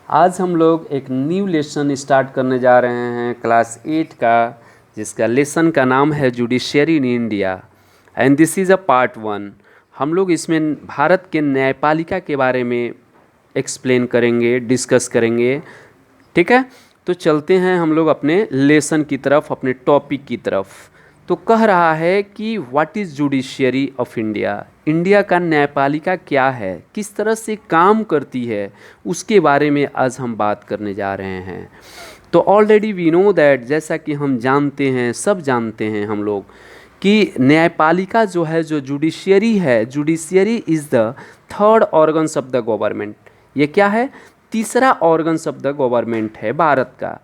आज हम लोग एक न्यू लेसन स्टार्ट करने जा रहे हैं क्लास 8 का, जिसका लेसन का नाम है judiciary in India and this is a part 1। हम लोग इसमें भारत के न्यायपालिका के बारे में एक्सप्लेन करेंगे, डिस्कस करेंगे। ठीक है, तो चलते हैं हम लोग अपने लेसन की तरफ, अपने टॉपिक की तरफ। तो कह रहा है कि what is judiciary of India, India का न्यायपालिका क्या है, किस तरह से काम करती है, उसके बारे में आज हम बात करने जा रहे हैं। तो ऑलरेडी वी नो दैट, जैसा कि हम जानते हैं, सब जानते हैं हम लोग, कि न्यायपालिका जो है, जो जुडिशियरी है, judiciary is the third organs of the government. ये क्या है? तीसरा ऑर्गन्स ऑफ द गवर्नमेंट है भारत का।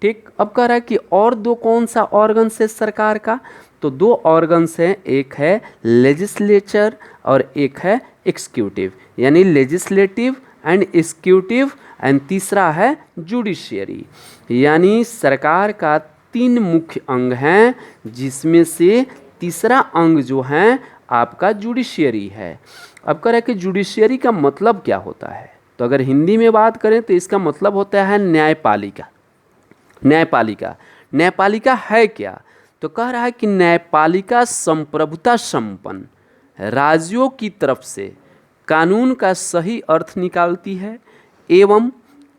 ठीक, अब कह रहा है कि और दो कौन सा ऑर्गन्स है सरकार का? तो दो ऑर्गन्स हैं, एक है लेजिस्लेचर और एक है एक्सिक्यूटिव, यानी लेजिस्लेटिव एंड एक्सिक्यूटिव, एंड तीसरा है जुडिशियरी। यानी सरकार का तीन मुख्य अंग हैं, जिसमें से तीसरा अंग जो है आपका जुडिशियरी है। अब कह रहा है कि जुडिशियरी का मतलब क्या होता है? तो अगर हिंदी में बात करें तो इसका मतलब होता है न्यायपालिका। न्यायपालिका, न्यायपालिका है क्या? तो कह रहा है कि न्यायपालिका संप्रभुता संपन्न राज्यों की तरफ से कानून का सही अर्थ निकालती है एवं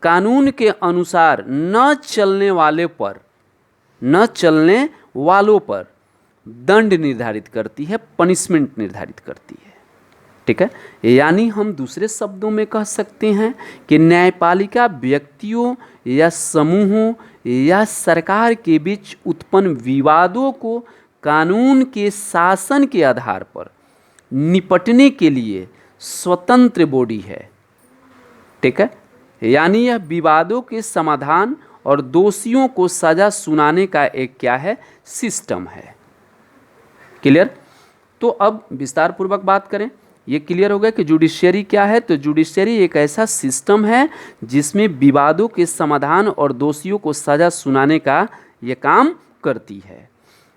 कानून के अनुसार न चलने वालों पर दंड निर्धारित करती है, पनिशमेंट निर्धारित करती है। ठीक है, यानी हम दूसरे शब्दों में कह सकते हैं कि न्यायपालिका व्यक्तियों या समूहों या सरकार के बीच उत्पन्न विवादों को कानून के शासन के आधार पर निपटने के लिए स्वतंत्र बॉडी है। ठीक है, यानी यह विवादों के समाधान और दोषियों को सजा सुनाने का एक क्या है? सिस्टम है। क्लियर? तो अब विस्तार पूर्वक बात करें। ये क्लियर हो गया कि जुडिशियरी क्या है। तो जुडिशियरी एक ऐसा सिस्टम है जिसमें विवादों के समाधान और दोषियों को सजा सुनाने का ये काम करती है।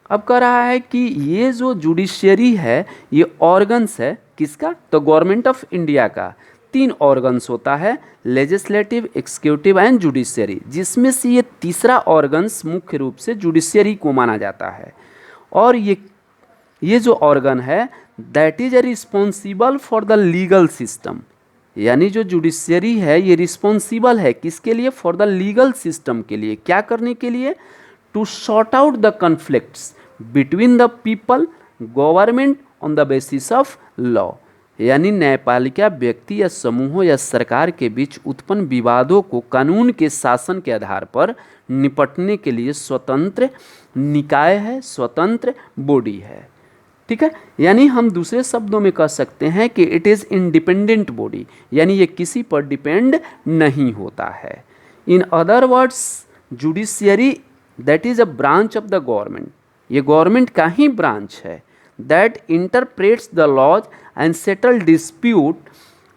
अब कह रहा है कि ये जो जुडिशियरी है, ये ऑर्गन्स है किसका? तो गवर्नमेंट ऑफ इंडिया का। तीन ऑर्गन्स होता है, लेजिस्लेटिव, एक्सिक्यूटिव एंड जुडिशियरी, जिसमें से ये तीसरा ऑर्गन्स मुख्य रूप से जुडिशियरी को माना जाता है। और ये जो ऑर्गन है, that is responsible for the legal system. यानी जो जुडिशियरी है ये रिस्पॉन्सिबल है किसके लिए? फॉर द लीगल सिस्टम के लिए। क्या करने के लिए? To sort out the conflicts between the people, government on the basis of law. यानी न्यायपालिका व्यक्ति या समूहों या सरकार के बीच उत्पन्न विवादों को कानून के शासन के आधार पर निपटने के लिए स्वतंत्र निकाय है, स्वतंत्र बॉडी है। ठीक है, यानी हम दूसरे शब्दों में कह सकते हैं कि इट इज़ इंडिपेंडेंट बॉडी, यानी ये किसी पर डिपेंड नहीं होता है। In other words, judiciary that is a branch of the government, ये गवर्नमेंट का ही ब्रांच है, that interprets the laws and settle dispute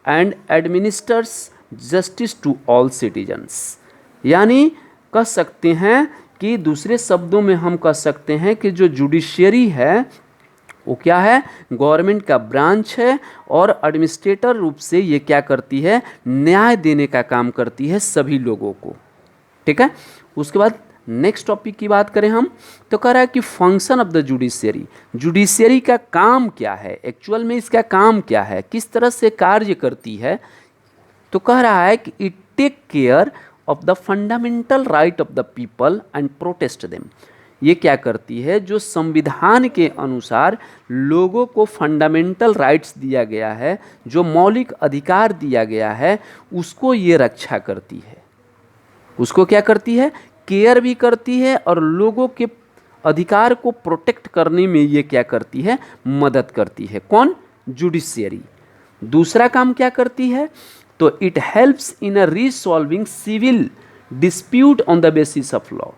and administers justice to all citizens. यानी कह सकते हैं कि दूसरे शब्दों में हम कह सकते हैं कि जो जुडिशियरी है वो क्या है? गवर्नमेंट का ब्रांच है और एडमिनिस्ट्रेटर रूप से ये क्या करती है? न्याय देने का काम करती है सभी लोगों को। ठीक है, उसके बाद नेक्स्ट टॉपिक की बात करें हम, तो कह रहा है कि function of the judiciary, judiciary का काम क्या है, एक्चुअल में इसका काम क्या है, किस तरह से कार्य करती है? तो कह रहा है कि it take care of the fundamental right of the people and protest them. ये क्या करती है? जो संविधान के अनुसार लोगों को फंडामेंटल राइट्स दिया गया है, जो मौलिक अधिकार दिया गया है, उसको ये रक्षा करती है। उसको क्या करती है? केयर भी करती है और लोगों के अधिकार को प्रोटेक्ट करने में ये क्या करती है? मदद करती है। कौन? जुडिशियरी। दूसरा काम क्या करती है? तो it helps in a resolving civil dispute on the basis of law.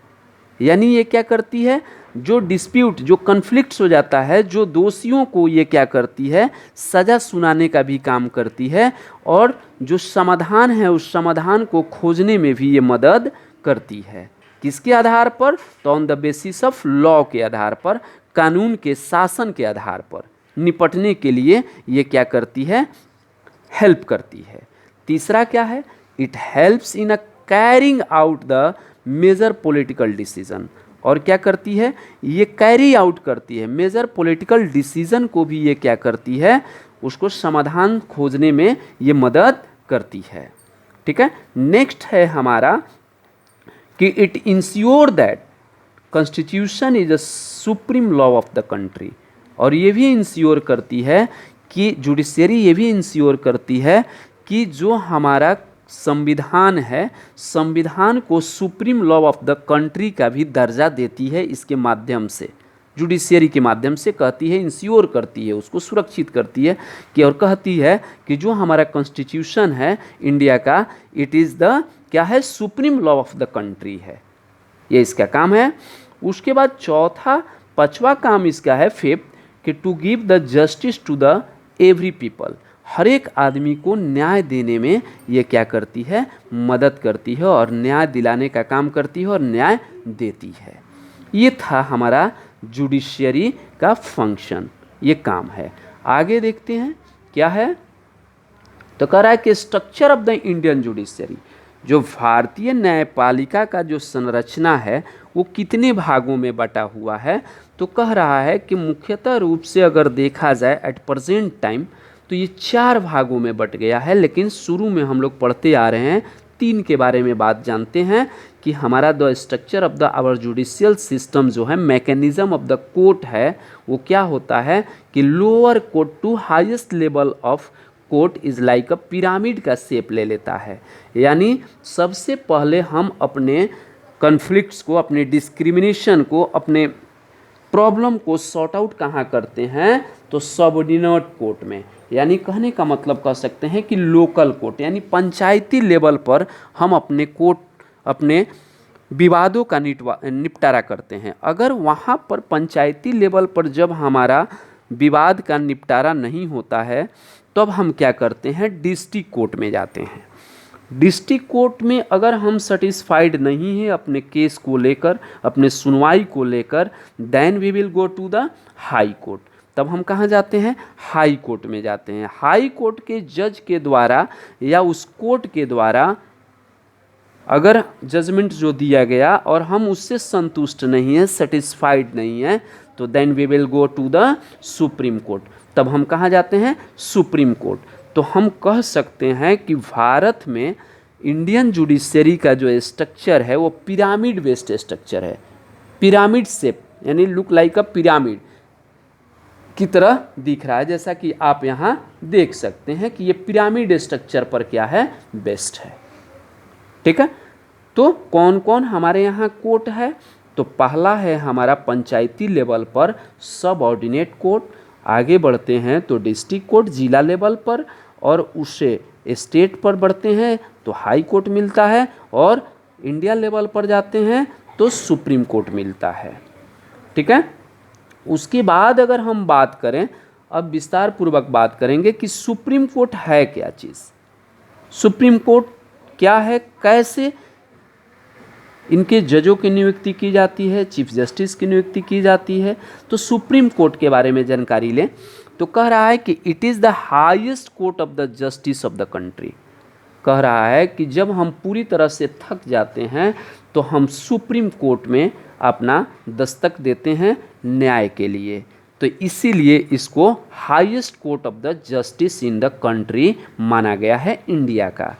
यानी ये क्या करती है? जो डिस्प्यूट, जो कन्फ्लिक्ट्स हो जाता है, जो दोषियों को ये क्या करती है? सज़ा सुनाने का भी काम करती है, और जो समाधान है उस समाधान को खोजने में भी ये मदद करती है। किसके आधार पर? तो on the basis of law के आधार पर, कानून के शासन के आधार पर निपटने के लिए ये क्या करती है? हेल्प करती है। तीसरा क्या है it helps in a carrying out the major political decision. और क्या करती है, ये कैरी आउट करती है मेजर पॉलिटिकल डिसीजन को भी ये क्या करती है, उसको समाधान खोजने में ये मदद करती है। ठीक है, नेक्स्ट है हमारा कि it ensure that constitution is a supreme law of the country. और ये भी इंश्योर करती है कि जुडिशरी ये भी इंश्योर करती है कि जो हमारा संविधान है, संविधान को supreme law of the country का भी दर्जा देती है। इसके माध्यम से, जुडिशरी के माध्यम से कहती है, इंश्योर करती है, उसको सुरक्षित करती है कि, और कहती है कि जो हमारा कॉन्स्टिट्यूशन है इंडिया का, इट इज़ द क्या है, supreme law of the country है। ये इसका काम है। उसके बाद चौथा, पांचवा काम इसका है, फिफ्थ, कि to give the justice to the every people. हर एक आदमी को न्याय देने में ये क्या करती है, मदद करती है, और न्याय दिलाने का काम करती है और न्याय देती है। ये था हमारा जुडिशरी का फंक्शन, ये काम है। आगे देखते हैं क्या है, तो कह रहा है कि structure of the Indian judiciary, जो भारतीय न्यायपालिका का जो संरचना है वो कितने भागों में बटा हुआ है। तो कह रहा है कि मुख्यतः रूप से अगर देखा जाए एट प्रेजेंट टाइम तो ये 4 भागों में बट गया है, लेकिन शुरू में हम लोग पढ़ते आ रहे हैं 3 के बारे में बात जानते हैं कि हमारा the structure of the our judicial system जो है, मैकेनिज्म ऑफ द कोर्ट है, वो क्या होता है कि lower court to highest level of court is like a pyramid का शेप ले लेता है। यानी सबसे पहले हम अपने कन्फ्लिक्ट्स को, अपने डिस्क्रिमिनेशन को, अपने प्रॉब्लम को सॉर्ट आउट कहाँ करते हैं, तो सबऑर्डिनेट कोर्ट में। यानी कहने का मतलब कह सकते हैं कि लोकल कोर्ट, यानी पंचायती लेवल पर हम अपने कोर्ट, अपने विवादों का निपटारा करते हैं। अगर वहाँ पर पंचायती लेवल पर जब हमारा विवाद का निपटारा नहीं होता है, तब हम क्या करते हैं, डिस्ट्रिक्ट कोर्ट में जाते हैं। डिस्ट्रिक्ट कोर्ट में अगर हम सेटिस्फाइड नहीं हैं अपने केस को लेकर, अपने सुनवाई को लेकर, then we will go to the high court. तब हम कहाँ जाते हैं, हाई कोर्ट में जाते हैं। हाई कोर्ट के जज के द्वारा या उस कोर्ट के द्वारा अगर जजमेंट जो दिया गया और हम उससे संतुष्ट नहीं हैं, सेटिस्फाइड नहीं हैं, तो then we will go to the supreme court. तब हम कहाँ जाते हैं, सुप्रीम कोर्ट। तो हम कह सकते हैं कि भारत में इंडियन जुडिशरी का जो स्ट्रक्चर है वो पिरामिड बेस्ड स्ट्रक्चर है। पिरामिड शेप, यानी लुक लाइक अ पिरामिड की तरह दिख रहा है, जैसा कि आप यहाँ देख सकते हैं कि ये पिरामिड स्ट्रक्चर पर क्या है, बेस्ड है। ठीक है, तो कौन कौन हमारे यहाँ कोर्ट है, तो पहला है हमारा पंचायती लेवल पर सब ऑर्डिनेट कोर्ट। आगे बढ़ते हैं तो डिस्ट्रिक्ट कोर्ट जिला लेवल पर, और उससे स्टेट पर बढ़ते हैं तो हाई कोर्ट मिलता है, और इंडिया लेवल पर जाते हैं तो सुप्रीम कोर्ट मिलता है। ठीक है, उसके बाद अगर हम बात करें, अब विस्तार पूर्वक बात करेंगे कि सुप्रीम कोर्ट है क्या चीज़, सुप्रीम कोर्ट क्या है, कैसे इनके जजों की नियुक्ति की जाती है, चीफ जस्टिस की नियुक्ति की जाती है। तो सुप्रीम कोर्ट के बारे में जानकारी लें तो कह रहा है कि it is the highest court of the justice of the country. कह रहा है कि जब हम पूरी तरह से थक जाते हैं तो हम सुप्रीम कोर्ट में अपना दस्तक देते हैं न्याय के लिए। तो इसीलिए इसको highest court of the justice in the country माना गया है इंडिया का।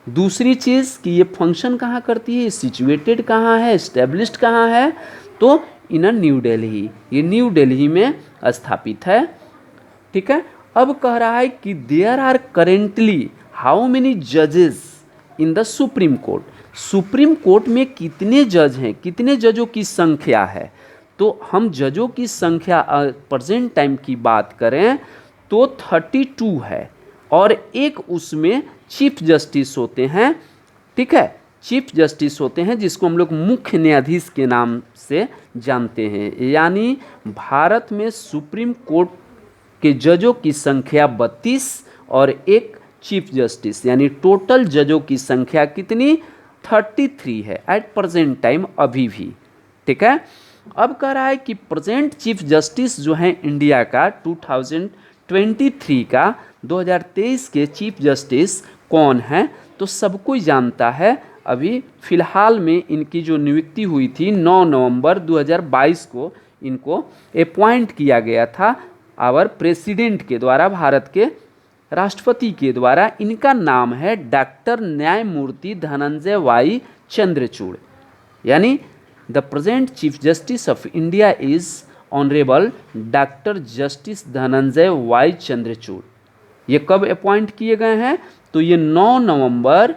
दूसरी चीज़ कि ये फंक्शन कहाँ करती है, सिचुएटेड कहाँ है, एस्टेब्लिश्ड कहाँ है, तो इन न्यू दिल्ली, ये न्यू दिल्ली में स्थापित है। ठीक है, अब कह रहा है कि there are currently how many जजेस in the supreme court. Supreme court में कितने जज हैं, कितने जजों की संख्या है, तो हम जजों की संख्या प्रेजेंट टाइम की बात करें तो 32 है, और एक उसमें चीफ जस्टिस होते हैं। ठीक है, चीफ जस्टिस होते हैं जिसको हम लोग मुख्य न्यायाधीश के नाम से जानते हैं। यानी भारत में सुप्रीम कोर्ट के जजों की संख्या 32 और एक चीफ जस्टिस, यानी टोटल जजों की संख्या कितनी, 33 है एट प्रेजेंट टाइम अभी भी। ठीक है, अब कह रहा है कि प्रेजेंट चीफ जस्टिस जो है इंडिया का 2023 का 2023 के चीफ जस्टिस कौन है, तो सब कोई जानता है। अभी फिलहाल में इनकी जो नियुक्ति हुई थी 9 नवंबर 2022 को इनको अपॉइंट किया गया था आवर प्रेसिडेंट के द्वारा, भारत के राष्ट्रपति के द्वारा। इनका नाम है डॉक्टर न्यायमूर्ति धनंजय वाई चंद्रचूड़। यानी the present chief justice of India is honourable doctor justice Dhananjaya Y Chandrachud. ये कब अपॉइंट किए गए हैं? तो ये 9 नवंबर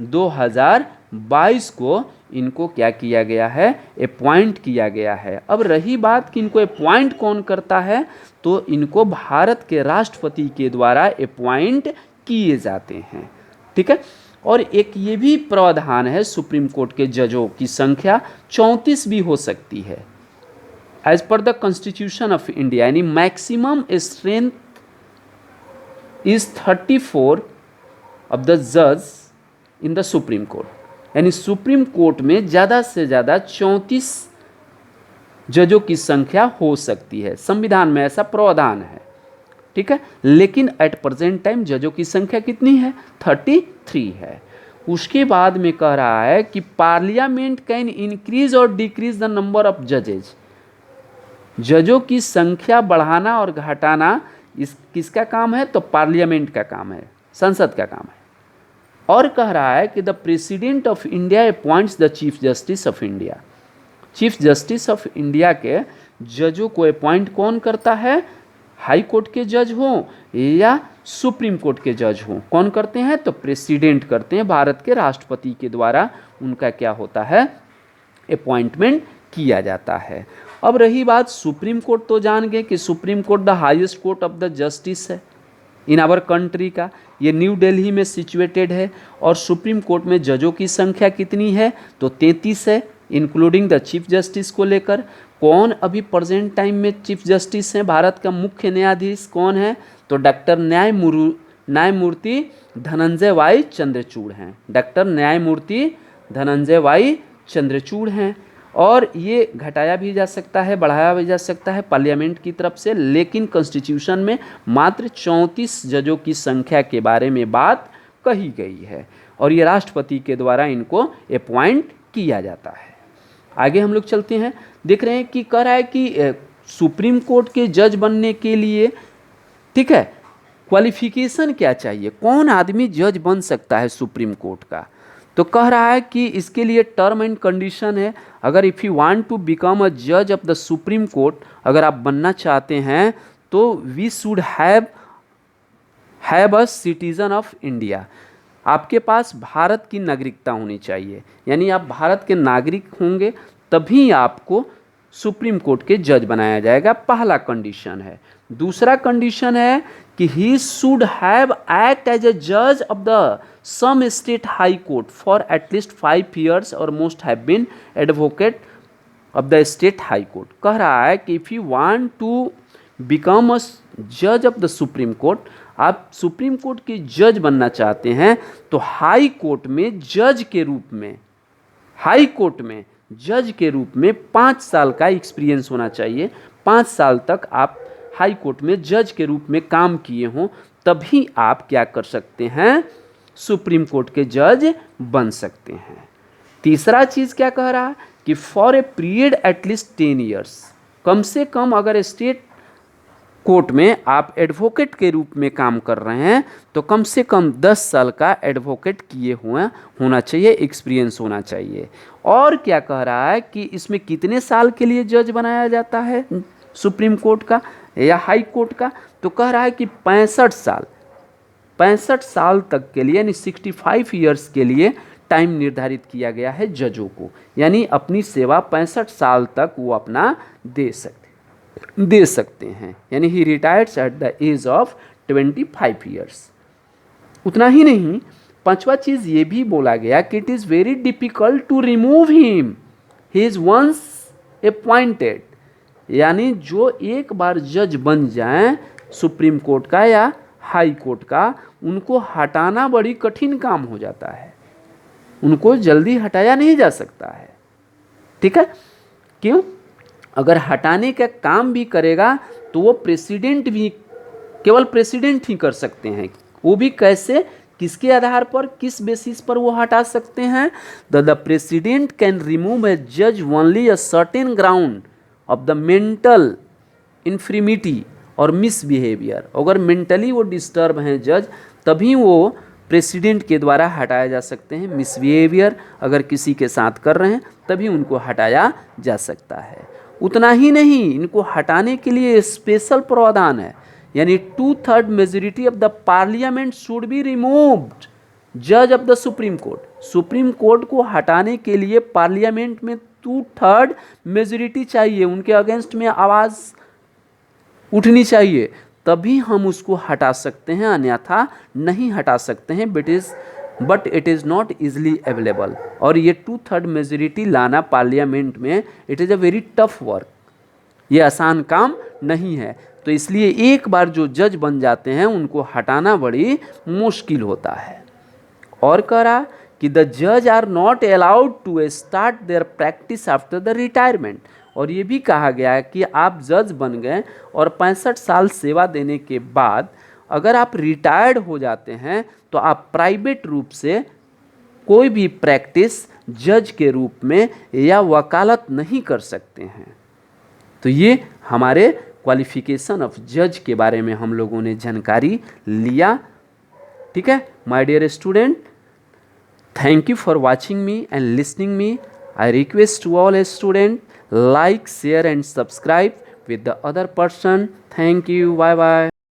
2022 को इनको क्या किया गया है? अपॉइंट किया गया है। अब रही बात कि इनको अपॉइंट कौन करता है, तो इनको भारत के राष्ट्रपति के द्वारा अपॉइंट किए जाते हैं। ठीक है। और एक ये भी प्रावधान है, सुप्रीम कोर्ट के जजों की संख्या 34 भी हो सकती है as per the constitution of India. यानी maximum strength is 34 of the जज इन द सुप्रीम कोर्ट। यानी सुप्रीम कोर्ट में ज़्यादा से ज़्यादा 34 जजों की संख्या हो सकती है। संविधान में ऐसा प्रावधान है। ठीक है। लेकिन एट प्रेजेंट टाइम जजों की संख्या कितनी है? 33 है। उसके बाद में कह रहा है कि पार्लियामेंट कैन इंक्रीज और डिक्रीज द नंबर ऑफ जजेज। जजों की संख्या बढ़ाना और घटाना इस किसका काम है? तो पार्लियामेंट का काम है, संसद का काम है। और कह रहा है कि the president of India appoints the chief justice of India. Chief justice of India के जजों को अपॉइंट कौन करता है? हाई कोर्ट के जज हों या सुप्रीम कोर्ट के जज हों, कौन करते हैं? तो प्रेसिडेंट करते हैं। भारत के राष्ट्रपति के द्वारा उनका क्या होता है? अपॉइंटमेंट किया जाता है। अब रही बात सुप्रीम कोर्ट, तो जान गए कि supreme court the highest court of the justice है इन आवर कंट्री का। ये न्यू दिल्ली में सिचुएटेड है। और सुप्रीम कोर्ट में जजों की संख्या कितनी है? तो 33 है, इंक्लूडिंग द चीफ जस्टिस को लेकर। कौन अभी प्रेजेंट टाइम में चीफ जस्टिस हैं? भारत का मुख्य न्यायाधीश कौन है? तो डॉक्टर न्यायमूर्ति धनंजय वाई चंद्रचूड़ हैं। डॉक्टर न्यायमूर्ति धनंजय वाई चंद्रचूड़ हैं। और ये घटाया भी जा सकता है, बढ़ाया भी जा सकता है पार्लियामेंट की तरफ से, लेकिन कॉन्स्टिट्यूशन में मात्र 34 जजों की संख्या के बारे में बात कही गई है। और ये राष्ट्रपति के द्वारा इनको अपॉइंट किया जाता है। आगे हम लोग चलते हैं। देख रहे हैं कि कह रहा है कि सुप्रीम कोर्ट के जज बनने के लिए, ठीक है, क्वालिफिकेशन क्या चाहिए? कौन आदमी जज बन सकता है सुप्रीम कोर्ट का? तो कह रहा है कि इसके लिए टर्म एंड कंडीशन है। अगर if you want to become a जज ऑफ द सुप्रीम कोर्ट, अगर आप बनना चाहते हैं, तो we should have a citizen of India. आपके पास भारत की नागरिकता होनी चाहिए। यानी आप भारत के नागरिक होंगे तभी आपको सुप्रीम कोर्ट के जज बनाया जाएगा। पहला कंडीशन है। दूसरा कंडीशन है कि he should have act as a जज of the some state high court for at least 5 years और most have been advocate of the state high court. कह रहा है कि if you want to become a जज of the supreme court, आप supreme court के जज बनना चाहते हैं, तो हाई कोर्ट में जज के रूप में, हाई कोर्ट में जज के रूप में 5 साल का एक्सपीरियंस होना चाहिए। 5 साल तक आप हाई कोर्ट में जज के रूप में काम किए हों, तभी आप क्या कर सकते हैं? सुप्रीम कोर्ट के जज बन सकते हैं। तीसरा चीज़ क्या कह रहा है कि for a period at least 10 years, कम से कम अगर स्टेट कोर्ट में आप एडवोकेट के रूप में काम कर रहे हैं तो कम से कम 10 साल का एडवोकेट किए हुए होना चाहिए, एक्सपीरियंस होना चाहिए। और क्या कह रहा है कि इसमें कितने साल के लिए जज बनाया जाता है सुप्रीम कोर्ट का या हाई कोर्ट का? तो कह रहा है कि 65 साल तक के लिए, यानी 65 years के लिए टाइम निर्धारित किया गया है जजों को। यानी अपनी सेवा 65 साल तक वो अपना दे सकते हैं। यानी he retires at the age of 25 years। उतना ही नहीं, 5वां चीज़ ये भी बोला गया कि it is very difficult to remove him, he is once appointed. यानी जो एक बार जज बन जाएं सुप्रीम कोर्ट का या हाई कोर्ट का, उनको हटाना बड़ी कठिन काम हो जाता है। उनको जल्दी हटाया नहीं जा सकता है। ठीक है। क्यों? अगर हटाने का काम भी करेगा तो वो प्रेसिडेंट भी, केवल प्रेसिडेंट ही कर सकते हैं। वो भी कैसे? किसके आधार पर, किस बेसिस पर वो हटा सकते हैं? The president can remove a जज only a certain ground of the mental infirmity और मिसबिहेवियर। अगर मेंटली वो डिस्टर्ब हैं जज, तभी वो प्रेसिडेंट के द्वारा हटाए जा सकते हैं। मिसबिहेवियर अगर किसी के साथ कर रहे हैं तभी उनको हटाया जा सकता है। उतना ही नहीं, इनको हटाने के लिए स्पेशल प्रावधान है, यानी 2/3 majority of the parliament should be removed जज of the supreme court. Supreme court को हटाने के लिए पार्लियामेंट में 2/3 मेजोरिटी चाहिए, उनके अगेंस्ट में आवाज़ उठनी चाहिए, तभी हम उसको हटा सकते हैं, अन्यथा नहीं हटा सकते हैं। But it is not easily available. और ये 2/3 मेजोरिटी लाना पार्लियामेंट में, it is a very tough work, ये आसान काम नहीं है। तो इसलिए एक बार जो जज बन जाते हैं उनको हटाना बड़ी मुश्किल होता है। और कह रहा कि द जज are not allowed to start their practice after the retirement. और ये भी कहा गया है कि आप जज बन गए और 65 साल सेवा देने के बाद अगर आप रिटायर्ड हो जाते हैं तो आप प्राइवेट रूप से कोई भी प्रैक्टिस जज के रूप में या वकालत नहीं कर सकते हैं। तो ये हमारे क्वालिफिकेशन ऑफ जज के बारे में हम लोगों ने जानकारी लिया। ठीक है my dear student, thank you for watching me and listening me. I request to all student, like, share and subscribe with the other person. Thank you. Bye bye.